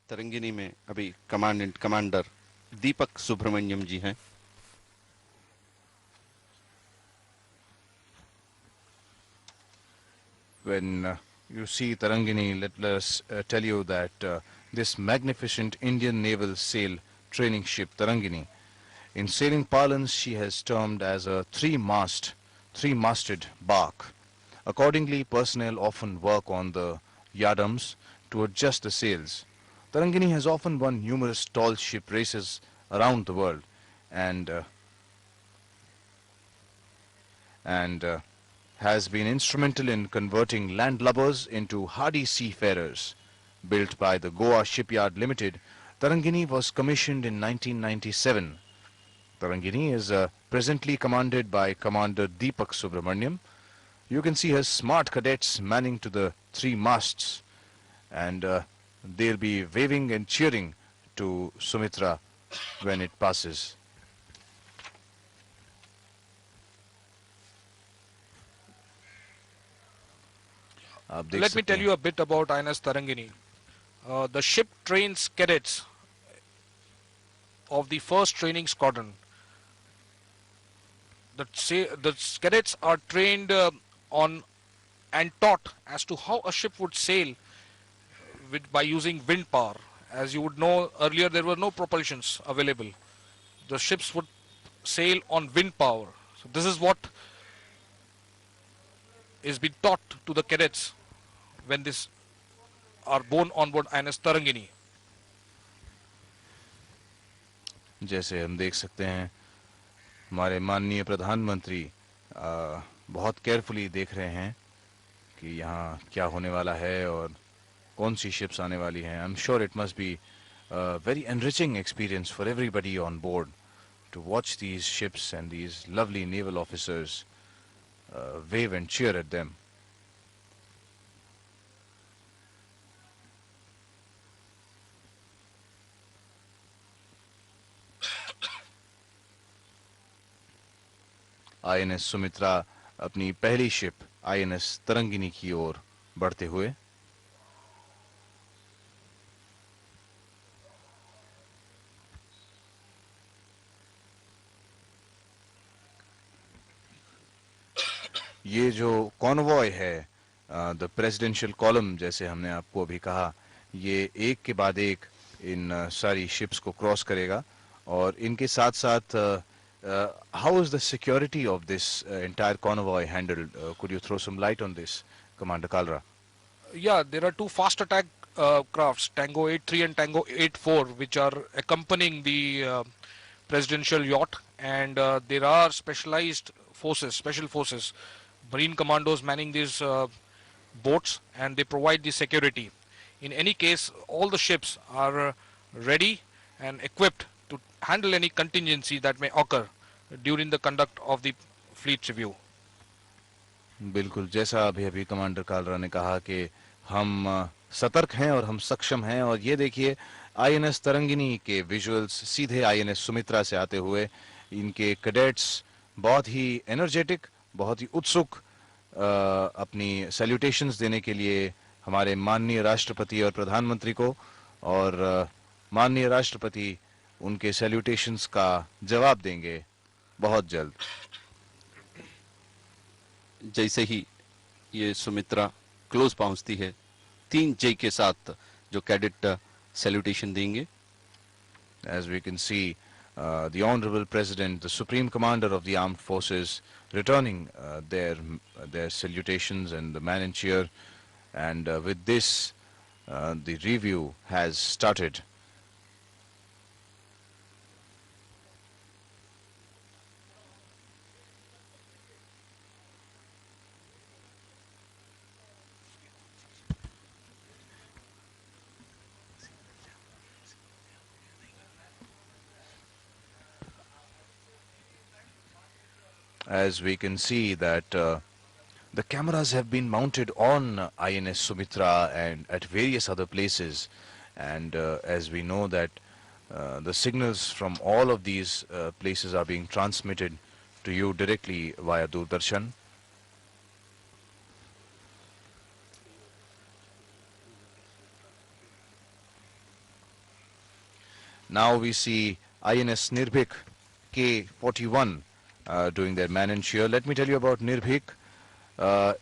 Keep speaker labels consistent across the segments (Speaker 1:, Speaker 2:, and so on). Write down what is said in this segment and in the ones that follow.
Speaker 1: तरंगिनी में अभी commandant commander दीपक सुब्रमण्यम जी हैं।
Speaker 2: When you see Tarangini, let us tell you that this magnificent Indian naval sail training ship Tarangini, in sailing parlance she has termed as a three-masted bark. Accordingly, personnel often work on the yardums to adjust the sails. Tarangini has often won numerous tall ship races around the world and and has been instrumental in converting landlubbers into hardy seafarers. Built by the Goa Shipyard Limited, Tarangini was commissioned in 1997. Tarangini is presently commanded by Commander Deepak Subramaniam. You can see her smart cadets manning to the three masts, and they'll be waving and cheering to Sumitra when it passes. आप देख
Speaker 3: Let me
Speaker 2: सकते
Speaker 3: tell
Speaker 2: हैं
Speaker 3: you a bit about INS Tarangini. The ship trains cadets of the first training squadron. The cadets are trained on and taught as to how a ship would sail by using wind power. As you would know, earlier there were no propulsions available. The ships would sail on wind power. So this is what is being taught to the cadets when this are born on board INS Tarangini.
Speaker 2: जैसे हम देख सकते हैं हमारे माननीय प्रधानमंत्री बहुत carefully देख रहे हैं कि यहाँ क्या होने वाला है और कौन सी शिप्स आने वाली हैं. I am sure it must be very enriching experience for everybody on board to watch these ships and these lovely naval officers wave and cheer at them. INS Sumitra अपनी पहली शिप INS तरंगिनी की ओर बढ़ते हुए ये जो कॉन्वॉय है the presidential column जैसे हमने आपको अभी कहा ये एक के बाद एक इन सारी शिप्स को क्रॉस करेगा और इनके साथ साथ how is the security of this entire convoy handled could you throw some light on this commander Kalra.
Speaker 3: Yeah, there are two fast attack crafts, Tango 83 and Tango 84, which are accompanying the presidential yacht, and there are specialized forces, special forces, marine commandos manning these boats, and they provide the security. In any case, all the ships are ready and equipped to handle any contingency that may occur during the conduct of the fleet review.
Speaker 2: बिल्कुल जैसा अभी अभी commander Kalra ने कहा कि हम सतर्क हैं और हम सक्षम हैं और ये देखिए आईएनएस तरंगिनी के विजुअल्स सीधे आईएनएस सुमित्रा से आते हुए इनके कैडेट्स बहुत ही एनर्जेटिक बहुत ही उत्सुक अपनी सैल्यूटेशंस देने के लिए हमारे माननीय राष्ट्रपति और प्रधानमंत्री को और माननीय राष्ट्रपति उनके सैल्यूटेशंस का जवाब देंगे बहुत जल्द.
Speaker 1: जैसे ही ये सुमित्रा क्लोज पहुंचती है 3 जय के साथ जो कैडेट सैल्यूटेशन देंगे.
Speaker 2: As we can see, the Honorable President, the Supreme Commander of the Armed Forces, returning their salutations and the man in cheer. And with this, the review has started. As we can see that the cameras have been mounted on INS Sumitra and at various other places, and as we know that the signals from all of these places are being transmitted to you directly via Doordarshan. Now we see INS Nirbhik K-41 doing their man and cheer. Let me tell you about Nirbhik.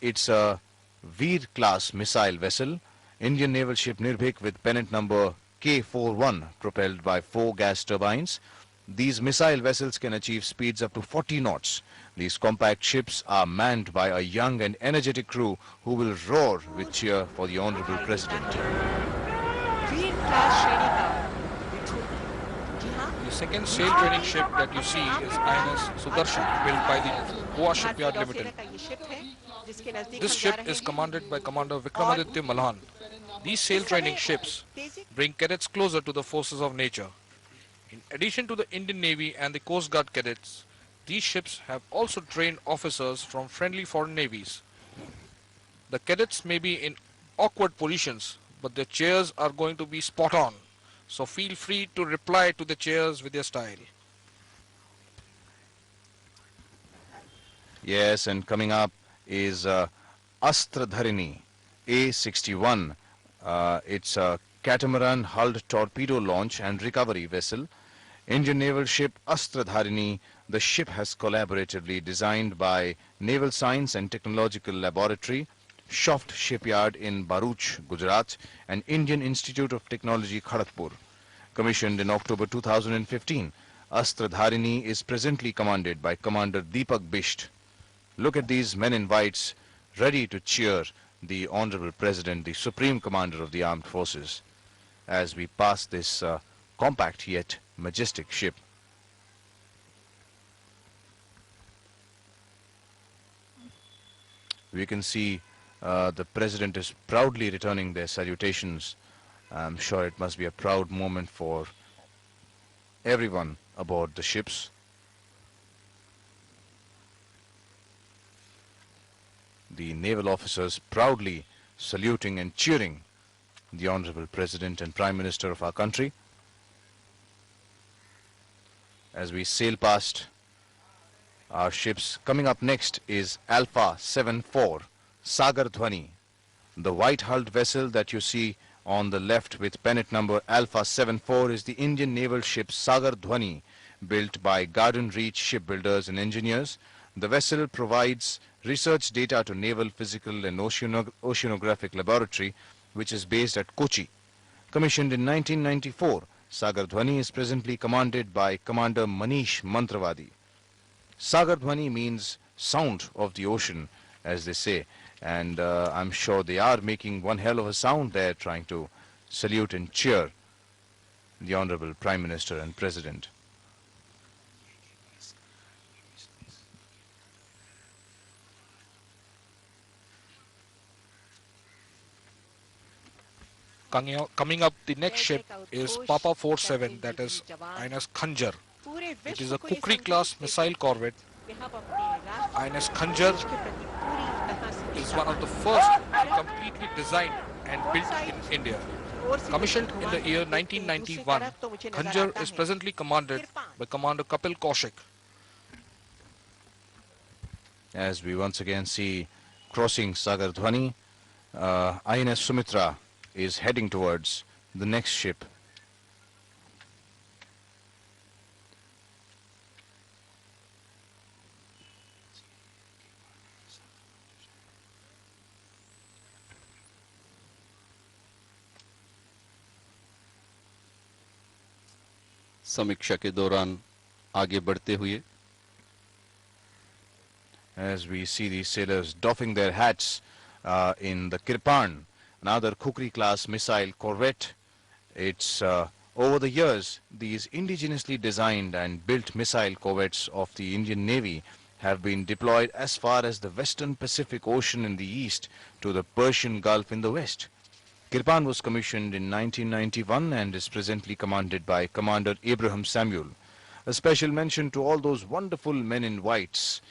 Speaker 2: It's a Veer class missile vessel, Indian naval ship Nirbhik with pennant number K-41 propelled by 4 gas turbines. These missile vessels can achieve speeds up to 40 knots. These compact ships are manned by a young and energetic crew who will roar with cheer for the Honorable President.
Speaker 4: Veer class श्रेणी का जी हाँ
Speaker 3: The second sail training ship that you see is INS Sudarshan, built by the Goa Shipyard
Speaker 4: भारतीय
Speaker 3: Limited.
Speaker 4: नौसेना का ये ship है जिसके नजदीक
Speaker 3: This
Speaker 4: हम जा
Speaker 3: ship
Speaker 4: रहे
Speaker 3: is
Speaker 4: हैं।
Speaker 3: commanded by Commander Vikramaditya Malhan. These sail training ships bring cadets closer to the forces of nature. In addition to the Indian Navy and the Coast Guard cadets, these ships have also trained officers from friendly foreign navies. The cadets may be in awkward positions, but their cheers are going to be spot on. So feel free to reply to the cheers with your style.
Speaker 2: Yes, and coming up is Astra Dharini A61. It's a catamaran hulled torpedo launch and recovery vessel. Indian naval ship Astra Dharini. The ship has collaboratively designed by Naval Science and Technological Laboratory, Shoft Shipyard in Bharuch, Gujarat, and Indian Institute of Technology, Kharagpur. Commissioned in October 2015, Astra Dharini is presently commanded by Commander Deepak Bisht. Look at these men in whites ready to cheer the Honorable President, the Supreme Commander of the Armed Forces, as we pass this compact yet majestic ship. We can see the President is proudly returning their salutations. I'm sure it must be a proud moment for everyone aboard the ships. The naval officers proudly saluting and cheering the Honorable President and Prime Minister of our country. As we sail past our ships, coming up next is Alpha 74 Sagar Dhwani, the white-hulled vessel that you see on the left with pennant number Alpha 74 is the Indian naval ship Sagar Dhwani, built by Garden Reach shipbuilders and engineers. The vessel provides research data to Naval Physical and Oceanographic Laboratory, which is based at Kochi. Commissioned in 1994, Sagar Dhwani is presently commanded by Commander Manish Mantravadi. Sagar Dhwani means sound of the ocean, as they say, and I'm sure they are making one hell of a sound there, trying to salute and cheer the Honorable Prime Minister and President.
Speaker 3: Coming up, the next ship is Papa 47, that is INS Khanjar.
Speaker 4: पूरे
Speaker 3: It
Speaker 4: विश्व
Speaker 3: is a
Speaker 4: को ये
Speaker 3: Kukri
Speaker 4: संदेश
Speaker 3: class
Speaker 4: देते
Speaker 3: missile corvette.
Speaker 4: कि हम अपने राष्ट्र
Speaker 3: INS Khanjar
Speaker 4: के प्रति पूरी तरह से
Speaker 3: is one of the first completely designed and built in India. Commissioned in the year 1991, Khanjar is presently commanded by Commander Kapil Kaushik.
Speaker 2: As we once again see crossing Sagar Dhwani, INS Sumitra is heading towards the next ship.
Speaker 1: समीक्षा के दौरान आगे बढ़ते हुए
Speaker 2: As we see these sailors doffing their hats in the Kirpan, another Kukri class missile corvette. It's over the years, these indigenously designed and built missile corvettes of the Indian Navy have been deployed as far as the western Pacific Ocean in the east to the Persian Gulf in the west. Kirpan was commissioned in 1991 and is presently commanded by Commander Abraham Samuel. A special mention to all those wonderful men in whites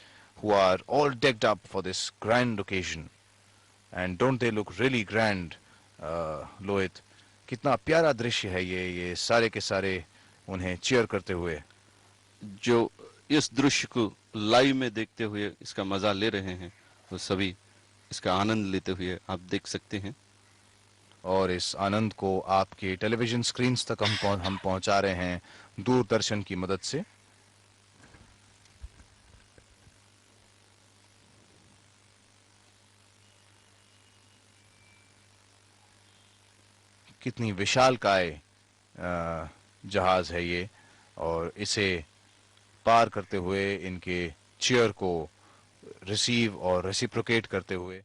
Speaker 2: who are all decked up for this grand occasion. And don't they look really grand, Lohit? कितना प्यारा दृश्य है ये सारे के सारे उन्हें cheer करते हुए.
Speaker 1: जो इस दृश्य को लाइव में देखते हुए इसका मजा ले रहे हैं वो सभी इसका आनंद लेते हुए आप देख सकते हैं.
Speaker 2: और इस आनंद को आपके टेलीविजन स्क्रीन्स तक हम पहुंचा रहे हैं दूरदर्शन की मदद से। कितनी विशालकाय जहाज है ये, और इसे पार करते हुए, इनके चीयर को रिसीव और रेसिप्रोकेट करते हुए